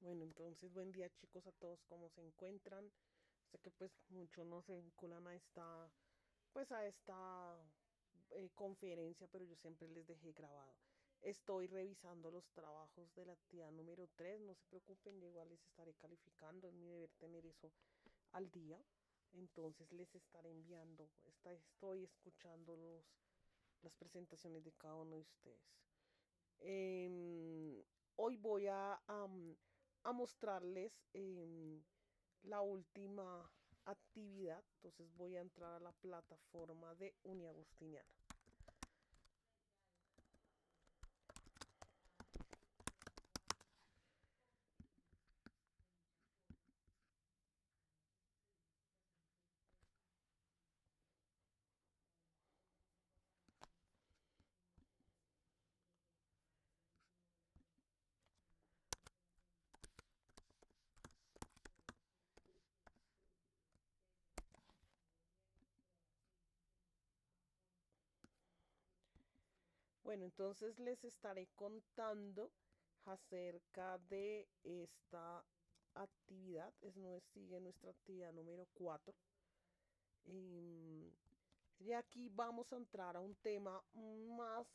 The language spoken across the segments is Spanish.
Bueno, entonces buen día chicos a todos, ¿cómo se encuentran? Sé que pues muchos no se vinculan a esta conferencia, pero yo siempre les dejé grabado. Estoy revisando los trabajos de la actividad número 3. No se preocupen, yo igual les estaré calificando, es mi deber tener eso al día. Entonces les estaré enviando, estoy escuchando las presentaciones de cada uno de ustedes. Em, Hoy voy a mostrarles la última actividad. Entonces voy a entrar a la plataforma de Uniagustiniana. Bueno, entonces les estaré contando acerca de esta actividad. Sigue nuestra actividad número 4. Y aquí vamos a entrar a un tema más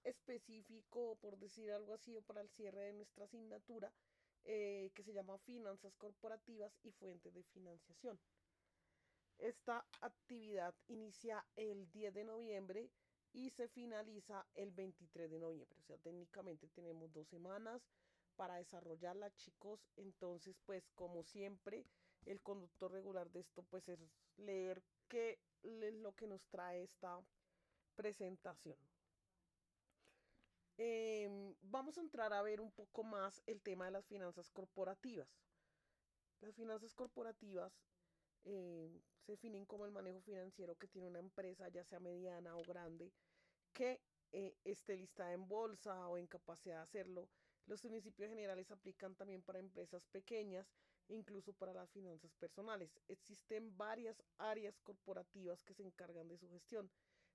específico, por decir algo así, o para el cierre de nuestra asignatura, que se llama Finanzas Corporativas y Fuentes de Financiación. Esta actividad inicia el 10 de noviembre y se finaliza el 23 de noviembre. O sea, técnicamente tenemos 2 semanas para desarrollarla, chicos. Entonces, pues, como siempre, el conductor regular de esto, pues, es leer qué es lo que nos trae esta presentación. Vamos a entrar a ver un poco más el tema de las finanzas corporativas. Las finanzas corporativas se definen como el manejo financiero que tiene una empresa, ya sea mediana o grande, que esté listada en bolsa o en capacidad de hacerlo. Los principios generales aplican también para empresas pequeñas e incluso para las finanzas personales. Existen varias áreas corporativas que se encargan de su gestión.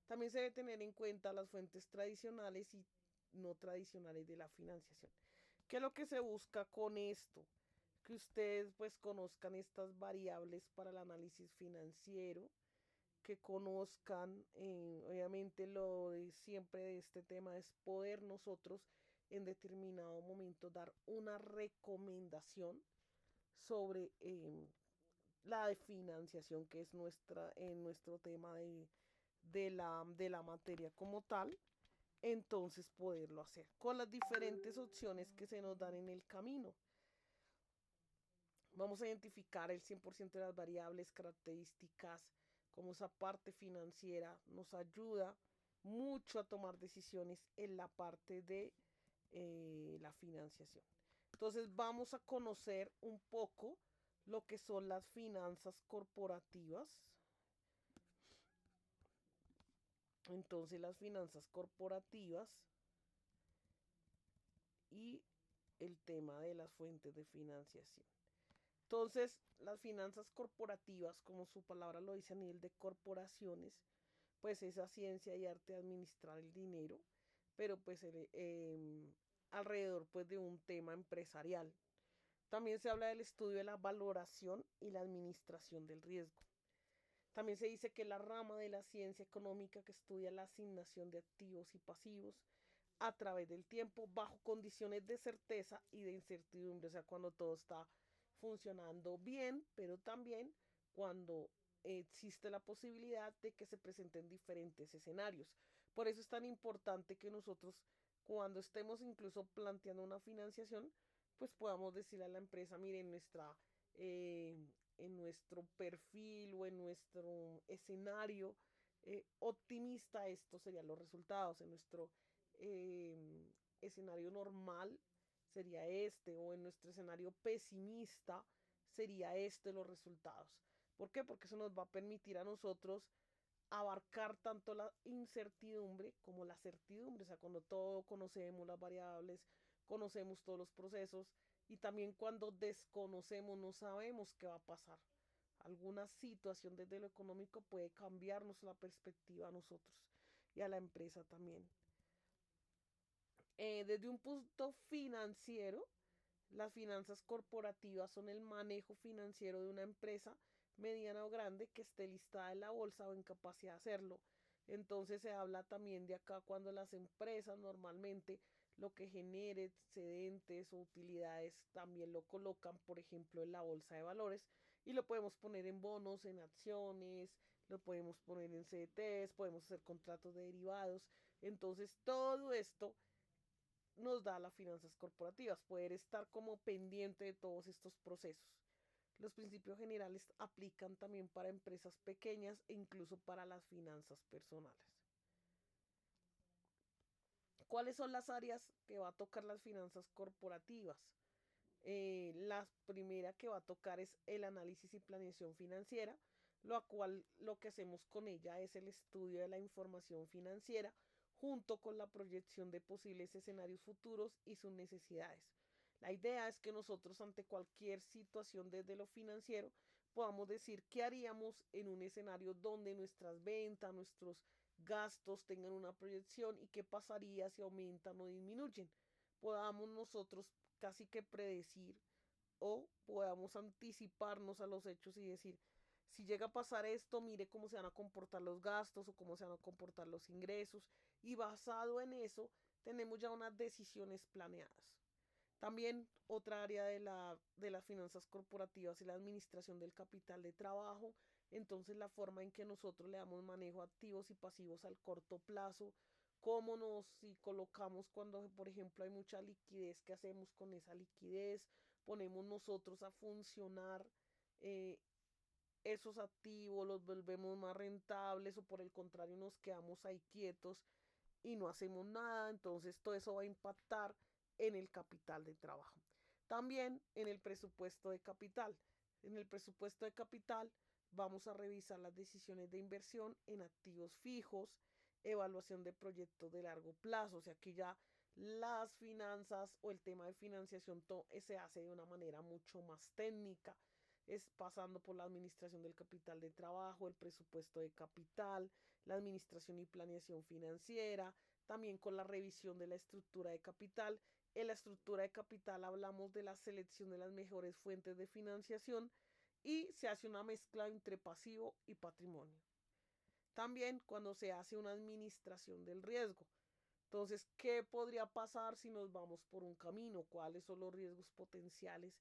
También se debe tener en cuenta las fuentes tradicionales y no tradicionales de la financiación. ¿Qué es lo que se busca con esto? Que ustedes pues conozcan estas variables para el análisis financiero, que conozcan, obviamente lo de siempre de este tema es poder nosotros en determinado momento dar una recomendación sobre la financiación que es en nuestro tema de la materia como tal. Entonces poderlo hacer con las diferentes opciones que se nos dan en el camino. Vamos a identificar el 100% de las variables, características, como esa parte financiera nos ayuda mucho a tomar decisiones en la parte de la financiación. Entonces vamos a conocer un poco lo que son las finanzas corporativas. Entonces las finanzas corporativas y el tema de las fuentes de financiación. Entonces, las finanzas corporativas, como su palabra lo dice a nivel de corporaciones, pues esa ciencia y arte de administrar el dinero, pero pues alrededor pues de un tema empresarial. También se habla del estudio de la valoración y la administración del riesgo. También se dice que la rama de la ciencia económica que estudia la asignación de activos y pasivos a través del tiempo bajo condiciones de certeza y de incertidumbre, o sea, cuando todo está funcionando bien, pero también cuando existe la posibilidad de que se presenten diferentes escenarios. Por eso es tan importante que nosotros, cuando estemos incluso planteando una financiación, pues podamos decirle a la empresa, miren, en nuestro perfil o en nuestro escenario optimista, estos serían los resultados. En nuestro escenario normal sería este, o en nuestro escenario pesimista sería este los resultados. ¿Por qué? Porque eso nos va a permitir a nosotros abarcar tanto la incertidumbre como la certidumbre, o sea, cuando todo conocemos las variables, conocemos todos los procesos y también cuando desconocemos, no sabemos qué va a pasar. Alguna situación desde lo económico puede cambiarnos la perspectiva a nosotros y a la empresa también. Desde un punto financiero, Las finanzas corporativas son el manejo financiero de una empresa mediana o grande que esté listada en la bolsa o en capacidad de hacerlo. Entonces se habla también de acá cuando las empresas normalmente lo que genere excedentes o utilidades también lo colocan, por ejemplo, en la bolsa de valores y lo podemos poner en bonos, en acciones, lo podemos poner en CDTs, podemos hacer contratos de derivados. Entonces todo esto nos da las finanzas corporativas, poder estar como pendiente de todos estos procesos. Los principios generales aplican también para empresas pequeñas e incluso para las finanzas personales. ¿Cuáles son las áreas que va a tocar las finanzas corporativas? La primera que va a tocar es el análisis y planeación financiera, lo cual lo que hacemos con ella es el estudio de la información financiera junto con la proyección de posibles escenarios futuros y sus necesidades. La idea es que nosotros ante cualquier situación desde lo financiero podamos decir qué haríamos en un escenario donde nuestras ventas, nuestros gastos tengan una proyección y qué pasaría si aumentan o disminuyen. Podamos nosotros casi que predecir o podamos anticiparnos a los hechos y decir, si llega a pasar esto, mire cómo se van a comportar los gastos o cómo se van a comportar los ingresos y basado en eso tenemos ya unas decisiones planeadas. También otra área de las finanzas corporativas es la administración del capital de trabajo. Entonces la forma en que nosotros le damos manejo a activos y pasivos al corto plazo, cómo nos si colocamos cuando, por ejemplo, hay mucha liquidez, qué hacemos con esa liquidez, ponemos nosotros a funcionar eh, esos activos, los volvemos más rentables o por el contrario nos quedamos ahí quietos y no hacemos nada, entonces todo eso va a impactar en el capital de trabajo. También en el presupuesto de capital. En el presupuesto de capital vamos a revisar las decisiones de inversión en activos fijos, evaluación de proyectos de largo plazo, o sea que ya las finanzas o el tema de financiación se hace de una manera mucho más técnica, es pasando por la administración del capital de trabajo, el presupuesto de capital, la administración y planeación financiera, también con la revisión de la estructura de capital. En la estructura de capital hablamos de la selección de las mejores fuentes de financiación y se hace una mezcla entre pasivo y patrimonio. También cuando se hace una administración del riesgo. Entonces, ¿qué podría pasar si nos vamos por un camino? ¿Cuáles son los riesgos potenciales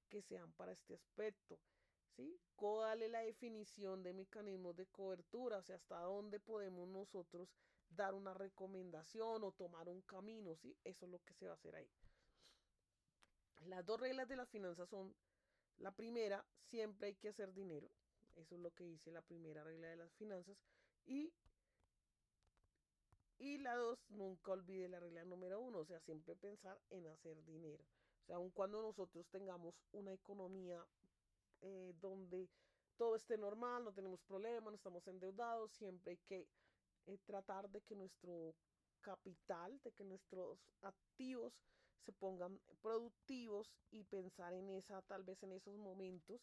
que sean para este aspecto? ¿Sí? ¿Cuál es la definición de mecanismos de cobertura? O sea, hasta dónde podemos nosotros dar una recomendación o tomar un camino, ¿sí? Eso es lo que se va a hacer ahí. Las dos reglas de las finanzas son, la primera, siempre hay que hacer dinero. Eso es lo que dice la primera regla de las finanzas. Y la dos, nunca olvide la regla número uno, o sea, siempre pensar en hacer dinero. O sea, aun cuando nosotros tengamos una economía donde todo esté normal, no tenemos problemas, no estamos endeudados, siempre hay que tratar de que nuestro capital, de que nuestros activos se pongan productivos y pensar en esa, tal vez en esos momentos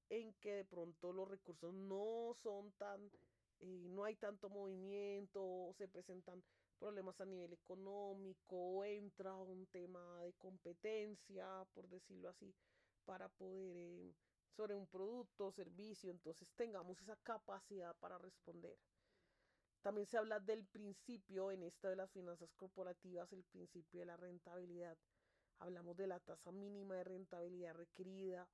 en que de pronto los recursos no son tan, no hay tanto movimiento, o se presentan problemas a nivel económico, o entra un tema de competencia, por decirlo así, para poder sobre un producto o servicio, entonces tengamos esa capacidad para responder. También se habla del principio en esto de las finanzas corporativas, el principio de la rentabilidad. Hablamos de la tasa mínima de rentabilidad requerida,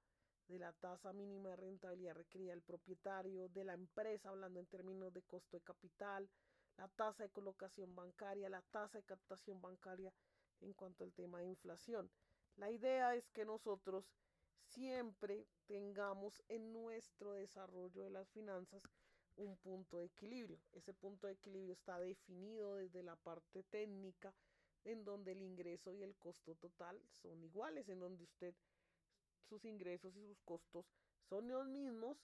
de la tasa mínima de rentabilidad requerida del propietario, de la empresa, hablando en términos de costo de capital, la tasa de colocación bancaria, la tasa de captación bancaria en cuanto al tema de inflación. La idea es que nosotros siempre tengamos en nuestro desarrollo de las finanzas un punto de equilibrio. Ese punto de equilibrio está definido desde la parte técnica, en donde el ingreso y el costo total son iguales, en donde usted, sus ingresos y sus costos son los mismos,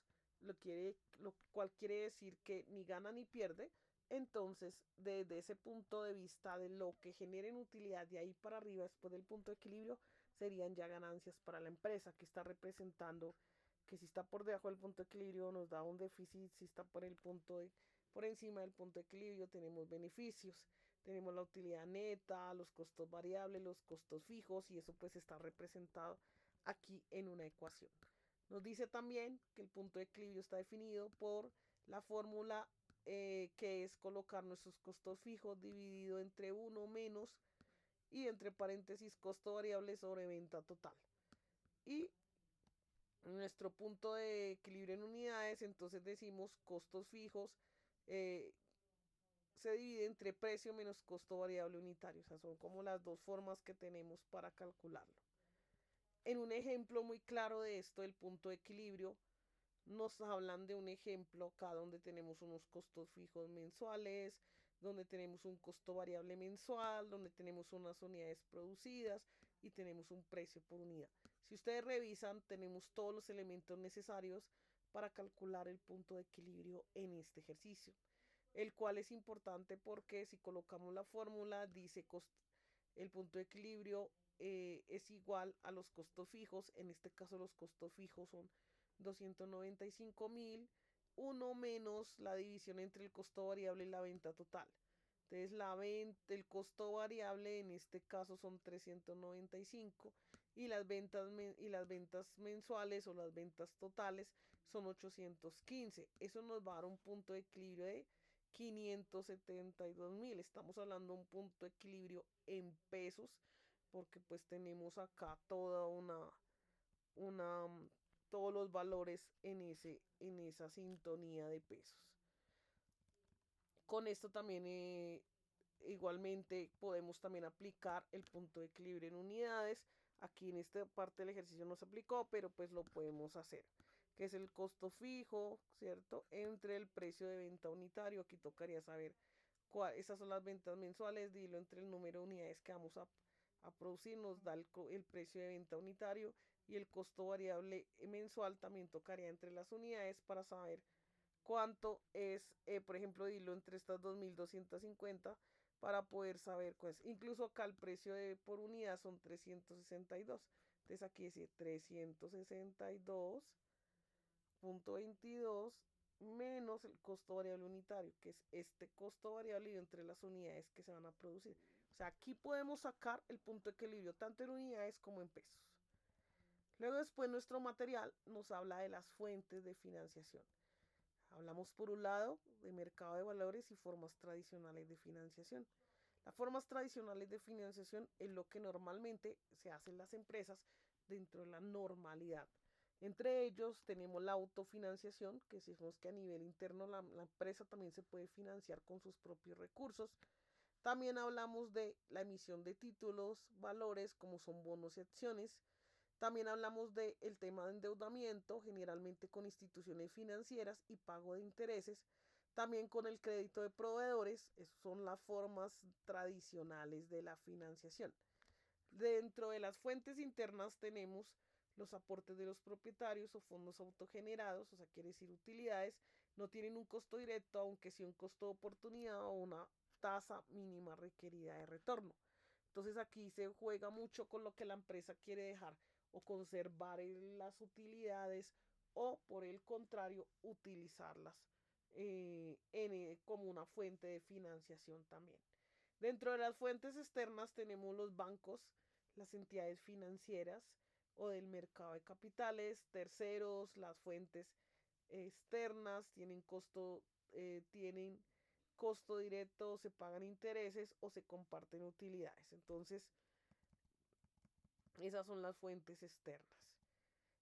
lo cual quiere decir que ni gana ni pierde. Entonces, desde ese punto de vista de lo que generen utilidad de ahí para arriba, después del punto de equilibrio, serían ya ganancias para la empresa que está representando que si está por debajo del punto de equilibrio nos da un déficit, si está por encima del punto de equilibrio tenemos beneficios. tenemos la utilidad neta, los costos variables, los costos fijos y eso pues está representado aquí en una ecuación. Nos dice también que el punto de equilibrio está definido por la fórmula que es colocar nuestros costos fijos dividido entre 1 menos y entre paréntesis costo variable sobre venta total. Y nuestro punto de equilibrio en unidades, entonces decimos costos fijos se divide entre precio menos costo variable unitario. O sea, son como las dos formas que tenemos para calcularlo. En un ejemplo muy claro de esto, el punto de equilibrio, nos hablan de un ejemplo acá donde tenemos unos costos fijos mensuales, donde tenemos un costo variable mensual, donde tenemos unas unidades producidas y tenemos un precio por unidad. Si ustedes revisan, tenemos todos los elementos necesarios para calcular el punto de equilibrio en este ejercicio, el cual es importante porque si colocamos la fórmula, dice el punto de equilibrio es igual a los costos fijos. En este caso los costos fijos son 295.000, 1 menos la división entre el costo variable y la venta total. Entonces el costo variable en este caso son 395 y las ventas mensuales o las ventas totales son 815. Eso nos va a dar un punto de equilibrio de 572.000. Estamos hablando de un punto de equilibrio en pesos porque pues tenemos acá una todos los valores en esa sintonía de pesos. Con esto también igualmente podemos también aplicar el punto de equilibrio en unidades. Aquí en esta parte del ejercicio no se aplicó, pero pues lo podemos hacer, que es el costo fijo, ¿cierto? Entre el precio de venta unitario. Aquí tocaría saber esas son las ventas mensuales, dilo entre el número de unidades que vamos a producir, nos da el precio de venta unitario y el costo variable mensual también tocaría entre las unidades para saber cuánto es, por ejemplo, dilo entre estas 2.250 para poder saber cuál es. Incluso acá el precio por unidad son 362. Entonces aquí dice 362.22 menos el costo variable unitario, que es este costo variable entre las unidades que se van a producir. O sea, aquí podemos sacar el punto de equilibrio tanto en unidades como en pesos. Luego después nuestro material nos habla de las fuentes de financiación. Hablamos por un lado de mercado de valores y formas tradicionales de financiación. Las formas tradicionales de financiación es lo que normalmente se hace en las empresas dentro de la normalidad. Entre ellos tenemos la autofinanciación, que decimos que a nivel interno la empresa también se puede financiar con sus propios recursos. También hablamos de la emisión de títulos, valores como son bonos y acciones. También hablamos del tema de endeudamiento, generalmente con instituciones financieras y pago de intereses. También con el crédito de proveedores, esas son las formas tradicionales de la financiación. Dentro de las fuentes internas tenemos los aportes de los propietarios o fondos autogenerados, o sea, quiere decir utilidades, no tienen un costo directo, aunque sí un costo de oportunidad o una tasa mínima requerida de retorno. Entonces aquí se juega mucho con lo que la empresa quiere dejar o conservar las utilidades o por el contrario utilizarlas como una fuente de financiación también. Dentro de las fuentes externas tenemos los bancos, las entidades financieras o del mercado de capitales, terceros, las fuentes externas tienen costo directo, se pagan intereses o se comparten utilidades. Entonces, esas son las fuentes externas.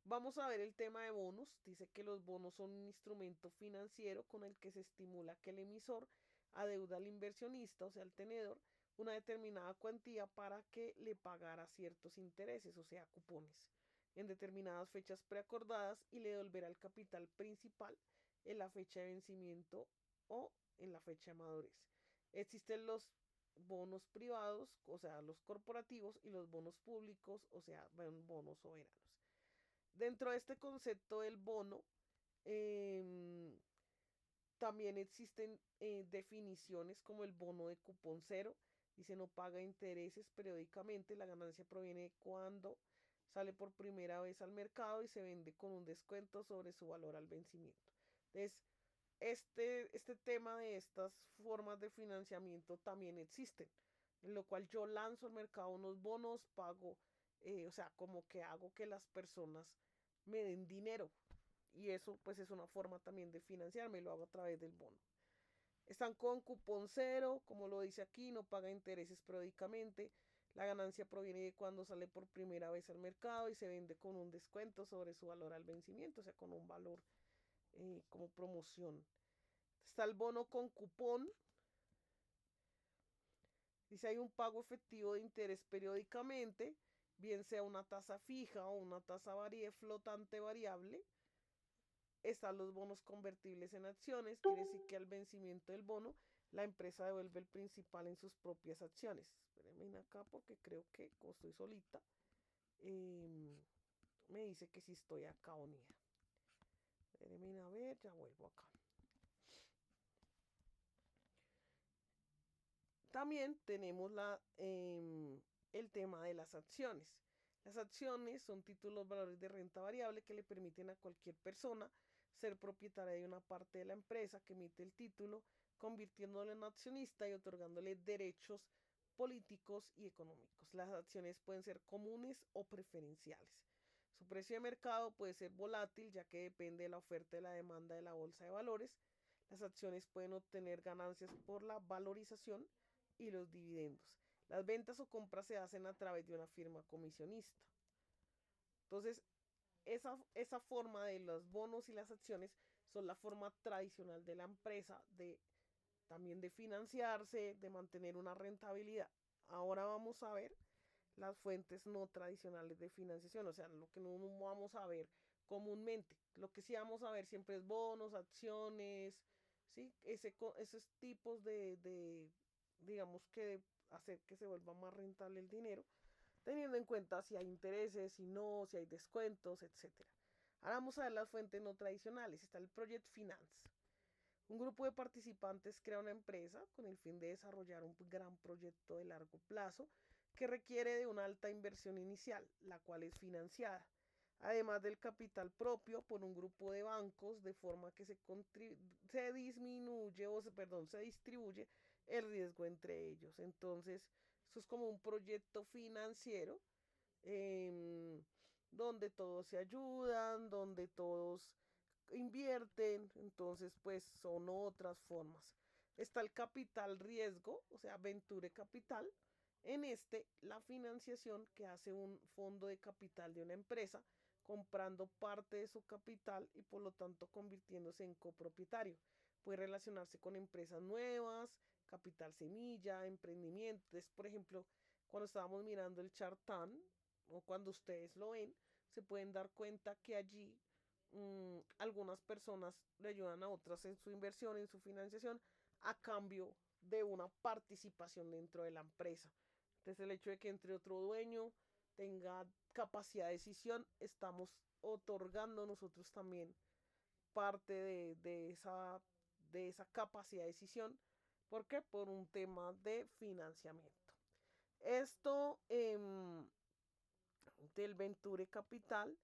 Vamos a ver el tema de bonos. Dice que los bonos son un instrumento financiero con el que se estimula que el emisor adeuda al inversionista, o sea, al tenedor, una determinada cuantía para que le pagara ciertos intereses, o sea, cupones, en determinadas fechas preacordadas y le devolverá el capital principal en la fecha de vencimiento o en la fecha de madurez. Existen los bonos privados, o sea, los corporativos, y los bonos públicos, o sea, bonos soberanos. Dentro de este concepto del bono, eh, también existen definiciones como el bono de cupón cero. Dice no paga intereses periódicamente. La ganancia proviene cuando sale por primera vez al mercado y se vende con un descuento sobre su valor al vencimiento. Entonces, este tema de estas formas de financiamiento también existen, en lo cual yo lanzo al mercado unos bonos, pago, o sea, como que hago que las personas me den dinero. Y eso pues es una forma también de financiarme, lo hago a través del bono. Están con cupón cero, como lo dice aquí, no paga intereses periódicamente. La ganancia proviene de cuando sale por primera vez al mercado y se vende con un descuento sobre su valor al vencimiento, o sea, con un valor como promoción. Está el bono con cupón. Dice hay un pago efectivo de interés periódicamente, bien sea una tasa fija o una tasa flotante variable. Están los bonos convertibles en acciones, quiere decir que al vencimiento del bono, la empresa devuelve el principal en sus propias acciones. Espérenme acá porque creo que, como estoy solita, me dice que si estoy acá unida. Espérenme a ver, ya vuelvo acá. También tenemos el tema de las acciones. Las acciones son títulos valores de renta variable que le permiten a cualquier persona ser propietaria de una parte de la empresa que emite el título, convirtiéndolo en accionista y otorgándole derechos políticos y económicos. Las acciones pueden ser comunes o preferenciales. Su precio de mercado puede ser volátil, ya que depende de la oferta y la demanda de la bolsa de valores. Las acciones pueden obtener ganancias por la valorización y los dividendos. Las ventas o compras se hacen a través de una firma comisionista. Entonces, esa forma de los bonos y las acciones son la forma tradicional de la empresa de también de financiarse, de mantener una rentabilidad. Ahora vamos a ver las fuentes no tradicionales de financiación, o sea, lo que no vamos a ver comúnmente. Lo que sí vamos a ver siempre es bonos, acciones, ¿sí? Esos tipos digamos que hacer que se vuelva más rentable el dinero, teniendo en cuenta si hay intereses, si no, si hay descuentos, etcétera. Ahora vamos a ver las fuentes no tradicionales. Está el Project Finance. Un grupo de participantes crea una empresa con el fin de desarrollar un gran proyecto de largo plazo que requiere de una alta inversión inicial, la cual es financiada, además del capital propio por un grupo de bancos, de forma que se disminuye se distribuye el riesgo entre ellos. Entonces, esto es como un proyecto financiero eh, donde todos se ayudan, donde todos invierten, entonces pues son otras formas. Está el capital riesgo, o sea, Venture Capital. En la financiación que hace un fondo de capital de una empresa, comprando parte de su capital y por lo tanto convirtiéndose en copropietario. Puede relacionarse con empresas nuevas, capital semilla, emprendimientos. Por ejemplo, cuando estábamos mirando el Chartán, o cuando ustedes lo ven, se pueden dar cuenta que allí algunas personas le ayudan a otras en su inversión, en su financiación, a cambio de una participación dentro de la empresa. Entonces el hecho de que entre otro dueño tenga capacidad de decisión, estamos otorgando nosotros también parte de esa capacidad de decisión. ¿Por qué? Por un tema de financiamiento. Esto del Venture Capital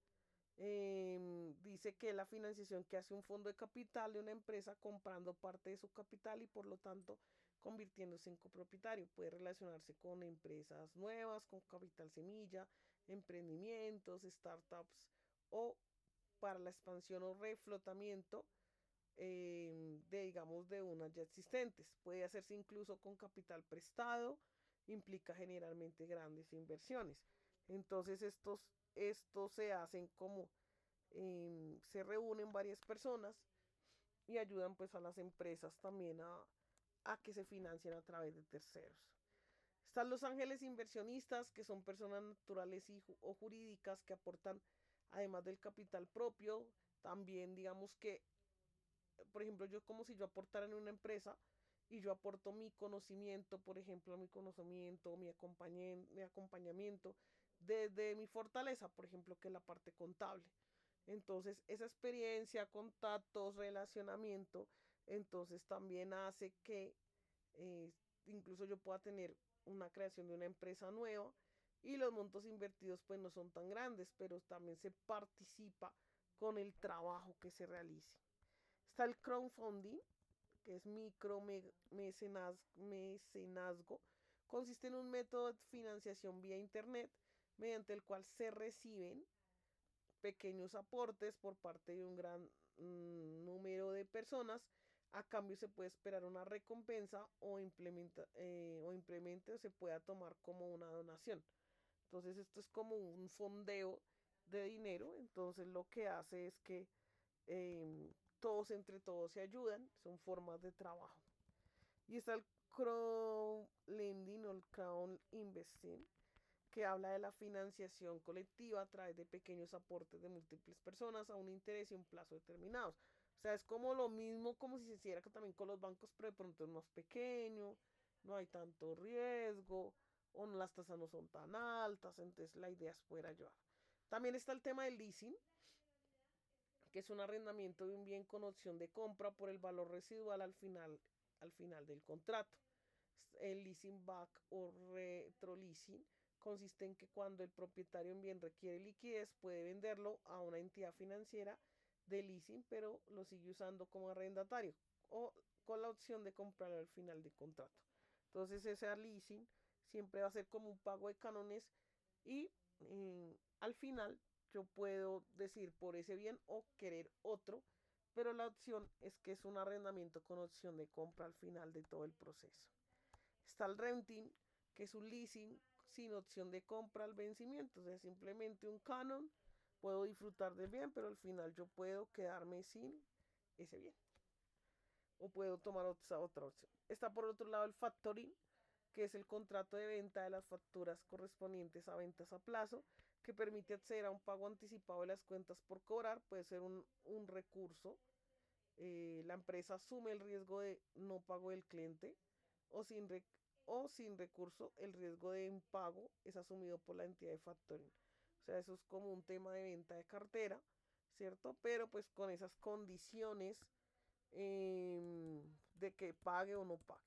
dice que la financiación que hace un fondo de capital de una empresa comprando parte de su capital y por lo tanto convirtiéndose en copropietario. Puede relacionarse con empresas nuevas, con capital semilla, emprendimientos, startups o para la expansión o reflotamiento digamos, de unas ya existentes. Puede hacerse incluso con capital prestado, implica generalmente grandes inversiones. Entonces estos se hacen como se reúnen varias personas y ayudan pues a las empresas también a que se financien a través de terceros. Están los ángeles inversionistas, que son personas naturales o jurídicas que aportan, además del capital propio, también digamos que por ejemplo, yo como si yo aportara en una empresa y yo aporto mi conocimiento, por ejemplo, mi acompañamiento desde mi fortaleza, por ejemplo, que es la parte contable. Entonces, esa experiencia, contactos, relacionamiento, entonces también hace que eh, incluso yo pueda tener una creación de una empresa nueva y los montos invertidos pues no son tan grandes, pero también se participa con el trabajo que se realice. Está el crowdfunding, que es mecenazgo. Consiste en un método de financiación vía Internet mediante el cual se reciben pequeños aportes por parte de un gran número de personas. A cambio se puede esperar una recompensa o implemente o se pueda tomar como una donación. Entonces esto es como un fondeo de dinero. Entonces lo que hace es que todos entre todos se ayudan. Son formas de trabajo. Y está el crowdlending o el crowd investing, que habla de la financiación colectiva a través de pequeños aportes de múltiples personas a un interés y un plazo determinados. O sea, es como lo mismo como si se hiciera también con los bancos, pero de pronto es más pequeño, no hay tanto riesgo, o las tasas no son tan altas, entonces la idea es poder ayudar. También está el tema del leasing, que es un arrendamiento de un bien con opción de compra por el valor residual al final del contrato. El leasing back o retroleasing consiste en que cuando el propietario en bien requiere liquidez puede venderlo a una entidad financiera de leasing, pero lo sigue usando como arrendatario o con la opción de comprarlo al final del contrato. Entonces ese leasing siempre va a ser como un pago de cánones y al final yo puedo decir por ese bien o querer otro, pero la opción es que es un arrendamiento con opción de compra al final de todo el proceso. Está el renting, que es un leasing sin opción de compra al vencimiento, o sea, simplemente un canon, puedo disfrutar del bien, pero al final yo puedo quedarme sin ese bien. O puedo tomar otra opción. Está por otro lado el factoring, que es el contrato de venta de las facturas correspondientes a ventas a plazo, que permite acceder a un pago anticipado de las cuentas por cobrar. Puede ser un recurso. La empresa asume el riesgo de no pago del cliente o sin recurso, el riesgo de impago es asumido por la entidad de factoring. O sea, eso es como un tema de venta de cartera, ¿cierto? Pero pues con esas condiciones de que pague o no pague.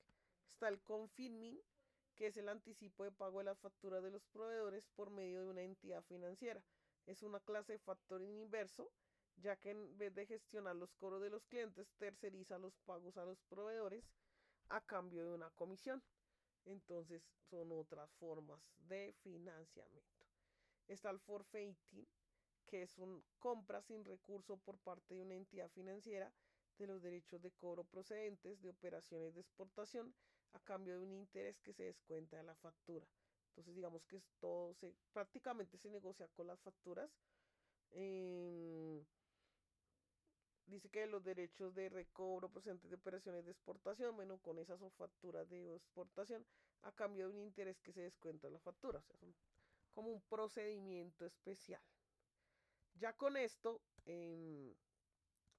Está el confirming, que es el anticipo de pago de las facturas de los proveedores por medio de una entidad financiera. Es una clase de factoring inverso, ya que en vez de gestionar los cobros de los clientes, terceriza los pagos a los proveedores a cambio de una comisión. Entonces son otras formas de financiamiento. Está el forfeiting, que es un compra sin recurso por parte de una entidad financiera de los derechos de cobro procedentes de operaciones de exportación a cambio de un interés que se descuenta de la factura. Entonces digamos que prácticamente se negocia con las facturas. Eh, Dice que los derechos de recobro procedentes de operaciones de exportación, bueno, con esas son facturas de exportación a cambio de un interés que se descuenta de la factura. O sea, son como un procedimiento especial. Ya con esto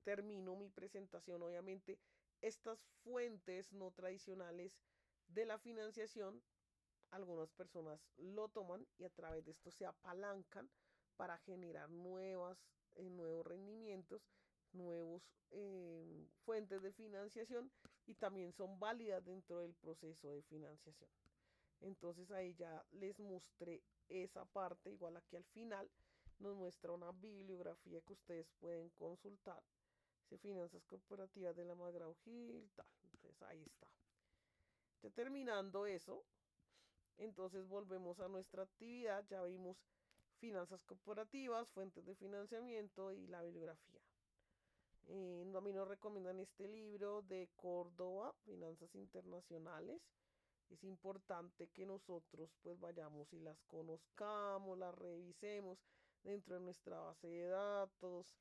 termino mi presentación. Obviamente, estas fuentes no tradicionales de la financiación, algunas personas lo toman y a través de esto se apalancan para generar nuevos rendimientos, nuevos fuentes de financiación y también son válidas dentro del proceso de financiación. Entonces ahí ya les mostré esa parte, igual aquí al final nos muestra una bibliografía que ustedes pueden consultar. Dice Finanzas Corporativas de la McGraw-Hill, tal. Entonces ahí está. Ya terminando eso, entonces volvemos a nuestra actividad. Ya vimos finanzas corporativas, fuentes de financiamiento y la bibliografía. A mí nos recomiendan este libro de Córdoba, Finanzas Internacionales. Es importante que nosotros pues vayamos y las conozcamos, las revisemos dentro de nuestra base de datos,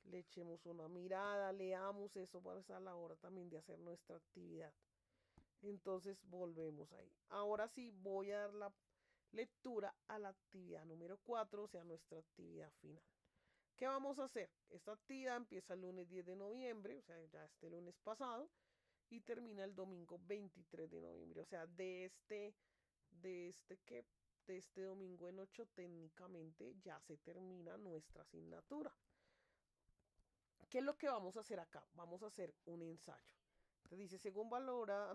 le echemos una mirada, leamos eso para a la hora también de hacer nuestra actividad. Entonces volvemos ahí. Ahora sí voy a dar la lectura a la actividad número 4, o sea, nuestra actividad final. ¿Qué vamos a hacer? Esta actividad empieza el lunes 10 de noviembre, o sea, ya este lunes pasado, y termina el domingo 23 de noviembre. O sea, de este que, de este domingo en 8 técnicamente ya se termina nuestra asignatura. ¿Qué es lo que vamos a hacer acá? Vamos a hacer un ensayo. Te dice, según valora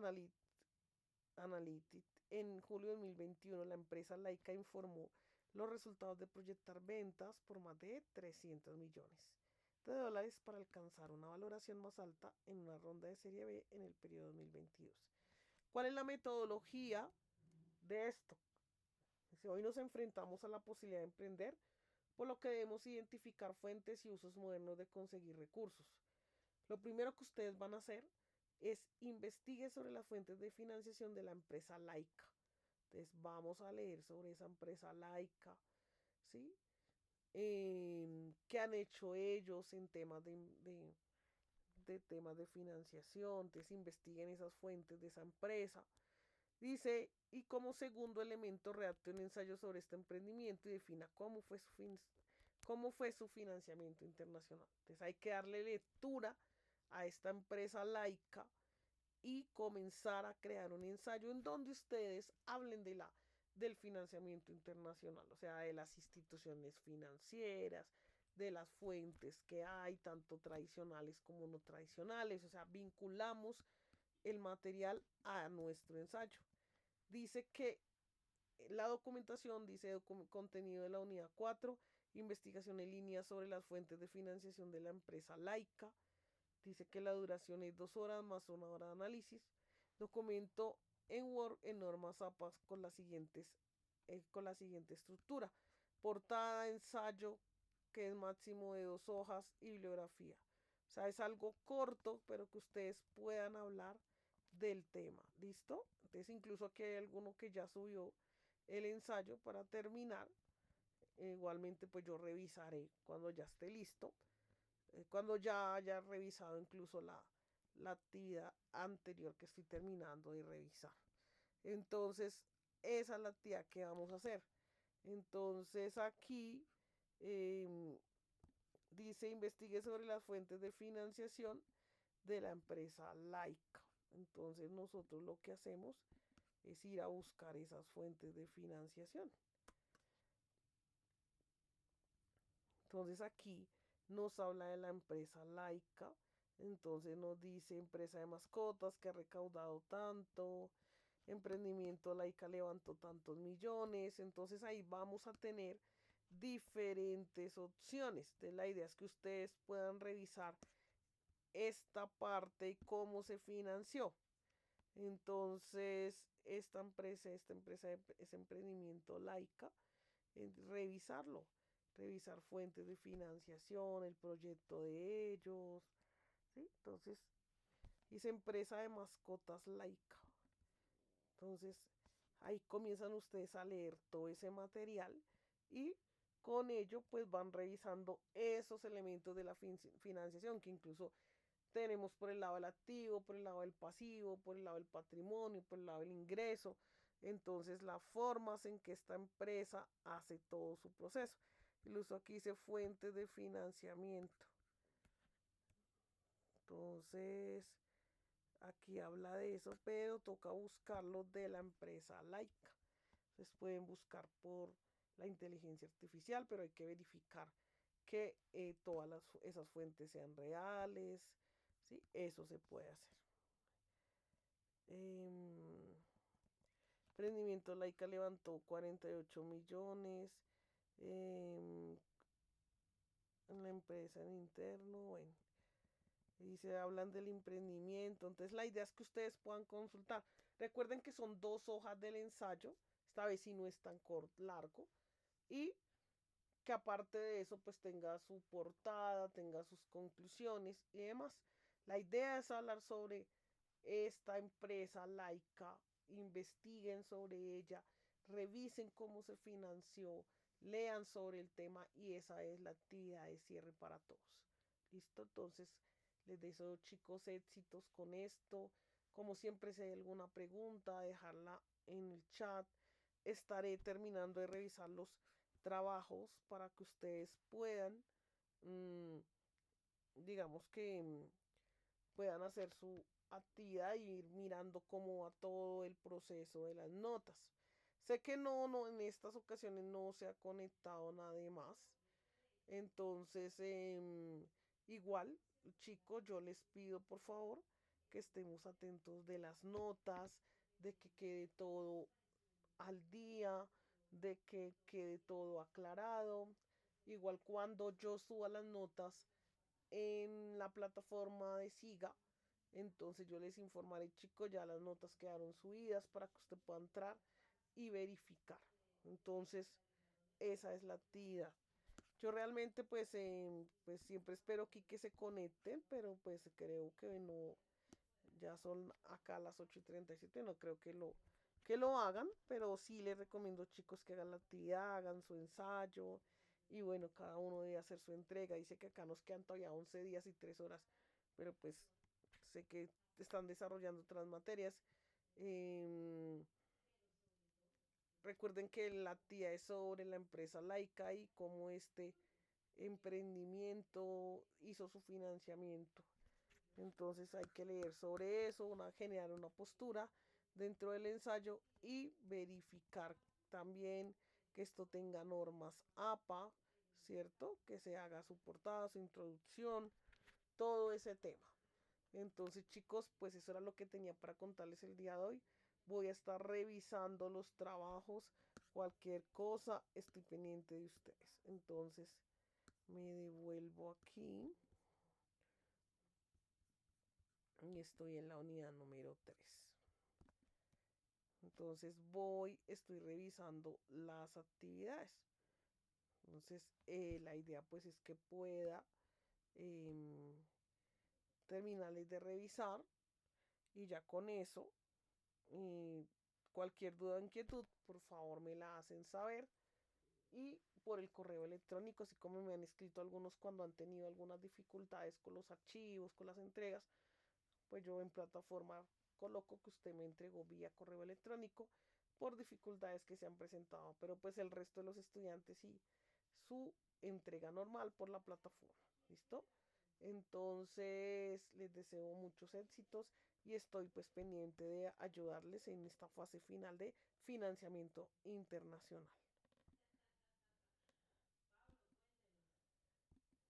Analytics, en julio de 2021 la empresa Laika informó los resultados de proyectar ventas por más de 300 millones de dólares para alcanzar una valoración más alta en una ronda de Serie B en el periodo 2022. ¿Cuál es la metodología de esto? Si hoy nos enfrentamos a la posibilidad de emprender, por lo que debemos identificar fuentes y usos modernos de conseguir recursos. Lo primero que ustedes van a hacer es investigue sobre las fuentes de financiación de la empresa laica. Entonces vamos a leer sobre esa empresa laica, ¿sí? ¿Qué han hecho ellos en temas de temas de financiación? Entonces investiguen esas fuentes de esa empresa. Dice, y como segundo elemento, redacte un ensayo sobre este emprendimiento y defina cómo fue su financiamiento internacional. Entonces hay que darle lectura a esta empresa laica y comenzar a crear un ensayo en donde ustedes hablen del financiamiento internacional, o sea, de las instituciones financieras, de las fuentes que hay, tanto tradicionales como no tradicionales, o sea, vinculamos el material a nuestro ensayo. Dice que la documentación, dice contenido de la unidad 4, investigación en línea sobre las fuentes de financiación de la empresa laica. Dice que la duración es 2 horas más 1 hora de análisis. Documento en Word en normas APAS con la siguiente estructura. Portada, ensayo, que es máximo de 2 hojas, y bibliografía. O sea, es algo corto, pero que ustedes puedan hablar del tema. ¿Listo? Entonces, incluso aquí hay alguno que ya subió el ensayo para terminar. Igualmente, pues yo revisaré cuando ya esté listo, cuando ya haya revisado incluso la actividad anterior que estoy terminando de revisar. Entonces, esa es la actividad que vamos a hacer. Entonces, aquí eh, dice, investigue sobre las fuentes de financiación de la empresa laica. Entonces, nosotros lo que hacemos es ir a buscar esas fuentes de financiación. Entonces aquí nos habla de la empresa laica. Entonces nos dice empresa de mascotas que ha recaudado tanto, emprendimiento laica levantó tantos millones. Entonces ahí vamos a tener diferentes opciones. Entonces la idea es que ustedes puedan revisar esta parte y cómo se financió. Entonces esta empresa es emprendimiento laica, revisarlo, revisar fuentes de financiación, el proyecto de ellos, ¿sí? Entonces, es empresa de mascotas laica. Entonces, ahí comienzan ustedes a leer todo ese material y con ello pues van revisando esos elementos de la financiación que incluso tenemos por el lado del activo, por el lado del pasivo, por el lado del patrimonio, por el lado del ingreso. Entonces, las formas en que esta empresa hace todo su proceso. Incluso aquí dice fuentes de financiamiento. Entonces, aquí habla de eso, pero toca buscarlo de la empresa laica. Entonces, pueden buscar por la inteligencia artificial, pero hay que verificar que todas esas fuentes sean reales. ¿Sí? Eso se puede hacer. Emprendimiento laica levantó 48 millones. En la empresa en interno, bueno. Y se hablan del emprendimiento. Entonces la idea es que ustedes puedan consultar. Recuerden que son 2 hojas del ensayo. Esta vez sí no es tan largo. Y que aparte de eso pues tenga su portada, tenga sus conclusiones y demás. La idea es hablar sobre esta empresa laica, investiguen sobre ella, revisen cómo se financió, lean sobre el tema y esa es la actividad de cierre para todos. ¿Listo? Entonces les deseo chicos éxitos con esto. Como siempre, si hay alguna pregunta, dejarla en el chat. Estaré terminando de revisar los trabajos para que ustedes puedan, mmm, digamos que puedan hacer su actividad y ir mirando cómo va todo el proceso de las notas. Sé que no, en estas ocasiones no se ha conectado nadie más. Entonces, igual, chicos, yo les pido por favor que estemos atentos de las notas, de que quede todo al día, de que quede todo aclarado. Igual cuando yo suba las notas, en la plataforma de Siga. Entonces yo les informaré, chicos, ya las notas quedaron subidas para que usted pueda entrar y verificar. Entonces, esa es la actividad. Yo realmente pues siempre espero que se conecten, pero pues creo que no, ya son acá las 8:37, no creo que lo hagan, pero sí les recomiendo, chicos, que hagan la actividad, hagan su ensayo y bueno, cada uno debe hacer su entrega. Dice que acá nos quedan todavía 11 días y 3 horas, pero pues sé que están desarrollando otras materias. Em, Recuerden que la actividad es sobre la empresa Laica y cómo este emprendimiento hizo su financiamiento. Entonces hay que leer sobre eso, generar una postura dentro del ensayo y verificar también que esto tenga normas APA, ¿cierto? Que se haga su portada, su introducción, todo ese tema. Entonces, chicos, pues eso era lo que tenía para contarles el día de hoy. Voy a estar revisando los trabajos, cualquier cosa, estoy pendiente de ustedes. Entonces, me devuelvo aquí y estoy en la unidad número 3. Entonces estoy revisando las actividades. Entonces, la idea pues es que pueda em, terminarles de revisar y ya con eso, eh, cualquier duda o inquietud, por favor me la hacen saber y por el correo electrónico, así como me han escrito algunos cuando han tenido algunas dificultades con los archivos, con las entregas, pues yo en plataforma coloco que usted me entregó vía correo electrónico por dificultades que se han presentado, pero pues el resto de los estudiantes sí, su entrega normal por la plataforma. ¿Listo? Entonces les deseo muchos éxitos y estoy pues pendiente de ayudarles en esta fase final de financiamiento internacional.